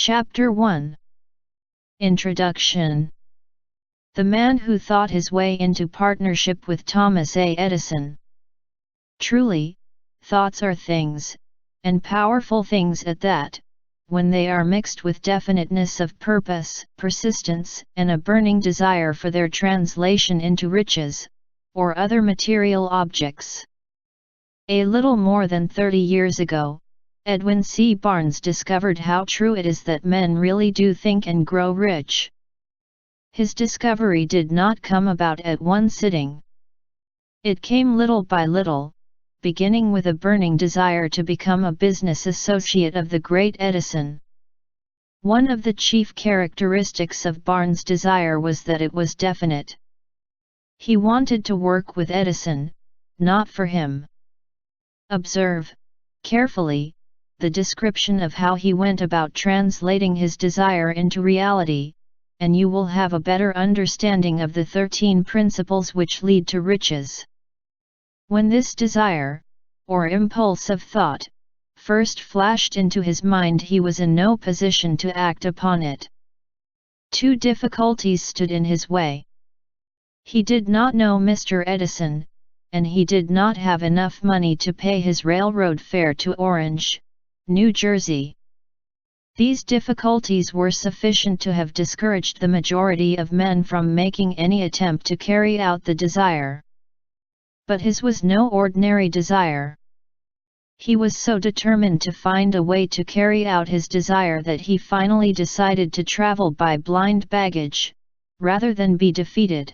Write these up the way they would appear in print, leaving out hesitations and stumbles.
Chapter 1. Introduction. The man who thought his way into partnership with Thomas A. Edison. Truly, thoughts are things, and powerful things at that, when they are mixed with definiteness of purpose, persistence, and a burning desire for their translation into riches, or other material objects. A little more than 30 years ago, Edwin C. Barnes discovered how true it is that men really do think and grow rich. His discovery did not come about at one sitting. It came little by little, beginning with a burning desire to become a business associate of the great Edison. One of the chief characteristics of Barnes' desire was that it was definite. He wanted to work with Edison, not for him. Observe, carefully, the description of how he went about translating his desire into reality, and you will have a better understanding of the 13 principles which lead to riches. When this desire, or impulse of thought, first flashed into his mind, he was in no position to act upon it. Two difficulties stood in his way. He did not know Mr. Edison, and he did not have enough money to pay his railroad fare to Orange, New Jersey. These difficulties were sufficient to have discouraged the majority of men from making any attempt to carry out the desire. But his was no ordinary desire. He was so determined to find a way to carry out his desire that he finally decided to travel by blind baggage, rather than be defeated.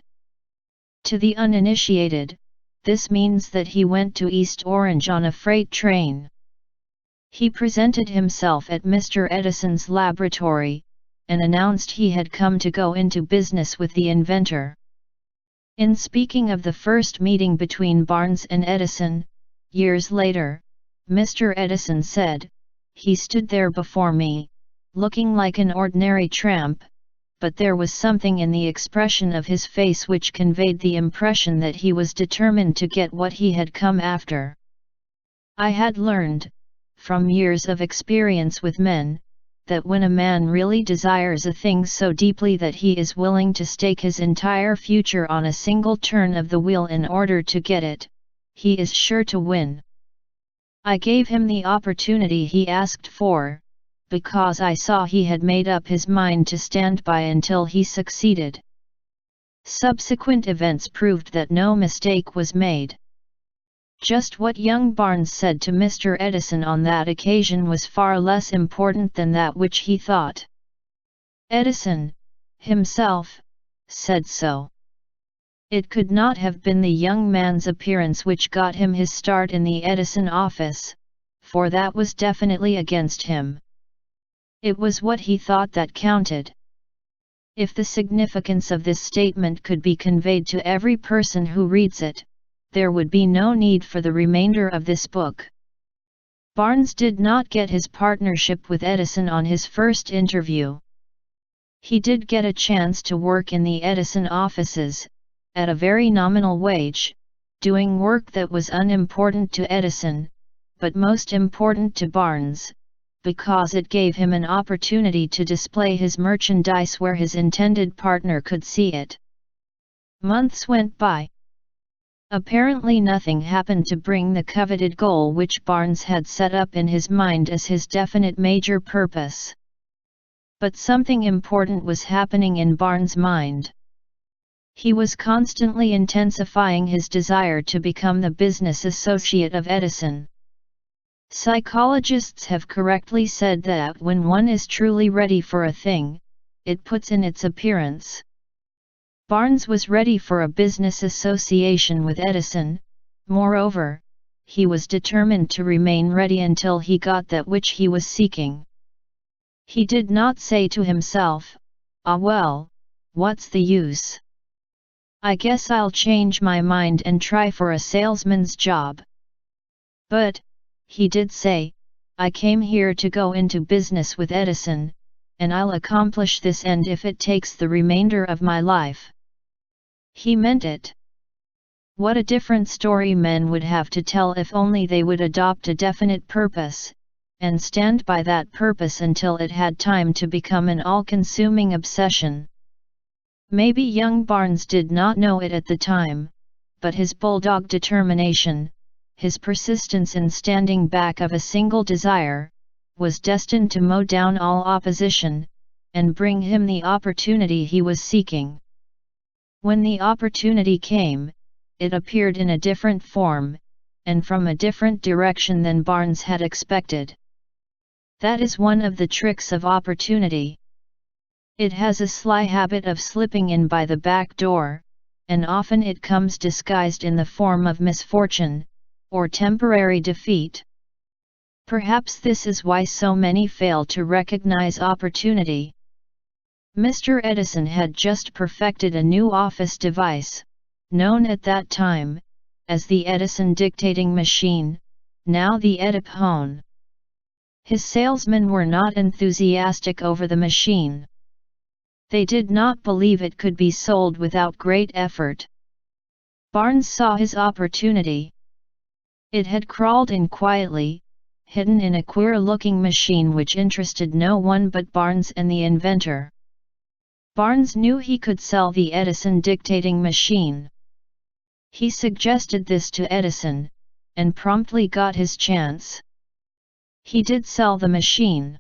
To the uninitiated, this means that he went to East Orange on a freight train. He presented himself at Mr. Edison's laboratory, and announced he had come to go into business with the inventor. In speaking of the first meeting between Barnes and Edison, years later, Mr. Edison said, "He stood there before me, looking like an ordinary tramp, but there was something in the expression of his face which conveyed the impression that he was determined to get what he had come after." I had learned, from years of experience with men, that when a man really desires a thing so deeply that he is willing to stake his entire future on a single turn of the wheel in order to get it, he is sure to win. I gave him the opportunity he asked for, because I saw he had made up his mind to stand by until he succeeded. Subsequent events proved that no mistake was made. Just what young Barnes said to Mr. Edison on that occasion was far less important than that which he thought. Edison, himself, said so. It could not have been the young man's appearance which got him his start in the Edison office, for that was definitely against him. It was what he thought that counted. If the significance of this statement could be conveyed to every person who reads it, there would be no need for the remainder of this book. Barnes did not get his partnership with Edison on his first interview. He did get a chance to work in the Edison offices, at a very nominal wage, doing work that was unimportant to Edison, but most important to Barnes, because it gave him an opportunity to display his merchandise where his intended partner could see it. Months went by. Apparently nothing happened to bring the coveted goal which Barnes had set up in his mind as his definite major purpose. But something important was happening in Barnes' mind. He was constantly intensifying his desire to become the business associate of Edison. Psychologists have correctly said that when one is truly ready for a thing, it puts in its appearance. Barnes was ready for a business association with Edison. Moreover, he was determined to remain ready until he got that which he was seeking. He did not say to himself, "Ah well, what's the use? I guess I'll change my mind and try for a salesman's job." But, he did say, "I came here to go into business with Edison, and I'll accomplish this end if it takes the remainder of my life." He meant it. What a different story men would have to tell if only they would adopt a definite purpose, and stand by that purpose until it had time to become an all-consuming obsession. Maybe young Barnes did not know it at the time, but his bulldog determination, his persistence in standing back of a single desire, was destined to mow down all opposition, and bring him the opportunity he was seeking. When the opportunity came, it appeared in a different form, and from a different direction than Barnes had expected. That is one of the tricks of opportunity. It has a sly habit of slipping in by the back door, and often it comes disguised in the form of misfortune, or temporary defeat. Perhaps this is why so many fail to recognize opportunity. Mr. Edison had just perfected a new office device, known at that time as the Edison dictating machine, now the EDISON. His salesmen were not enthusiastic over the machine. They did not believe it could be sold without great effort. Barnes saw his opportunity. It had crawled in quietly, hidden in a queer-looking machine which interested no one but Barnes and the inventor. Barnes knew he could sell the Edison dictating machine. He suggested this to Edison, and promptly got his chance. He did sell the machine.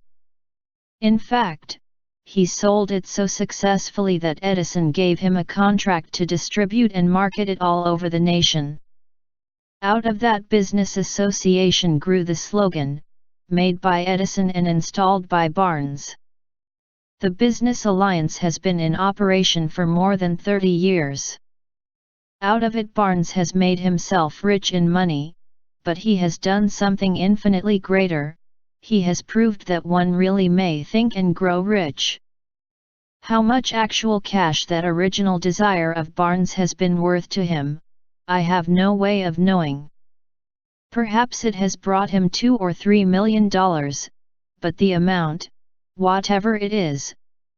In fact, he sold it so successfully that Edison gave him a contract to distribute and market it all over the nation. Out of that business association grew the slogan, "Made by Edison and installed by Barnes." The business alliance has been in operation for more than 30 years. Out of it Barnes has made himself rich in money, but he has done something infinitely greater. He has proved that one really may think and grow rich. How much actual cash that original desire of Barnes has been worth to him, I have no way of knowing. Perhaps it has brought him $2 or $3 million, but the amount, whatever it is,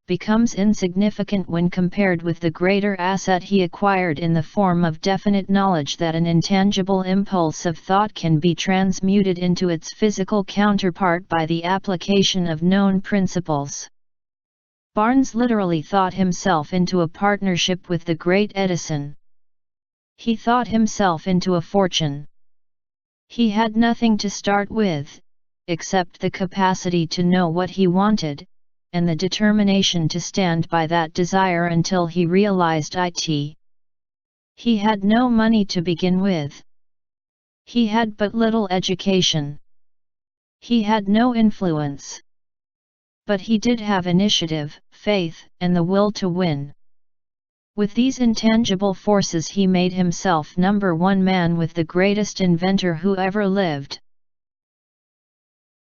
becomes insignificant when compared with the greater asset he acquired in the form of definite knowledge that an intangible impulse of thought can be transmuted into its physical counterpart by the application of known principles. Barnes literally thought himself into a partnership with the great Edison. He thought himself into a fortune. He had nothing to start with, except the capacity to know what he wanted, and the determination to stand by that desire until he realized it. He had no money to begin with. He had but little education. He had no influence. But he did have initiative, faith, and the will to win. With these intangible forces he made himself #1 man with the greatest inventor who ever lived.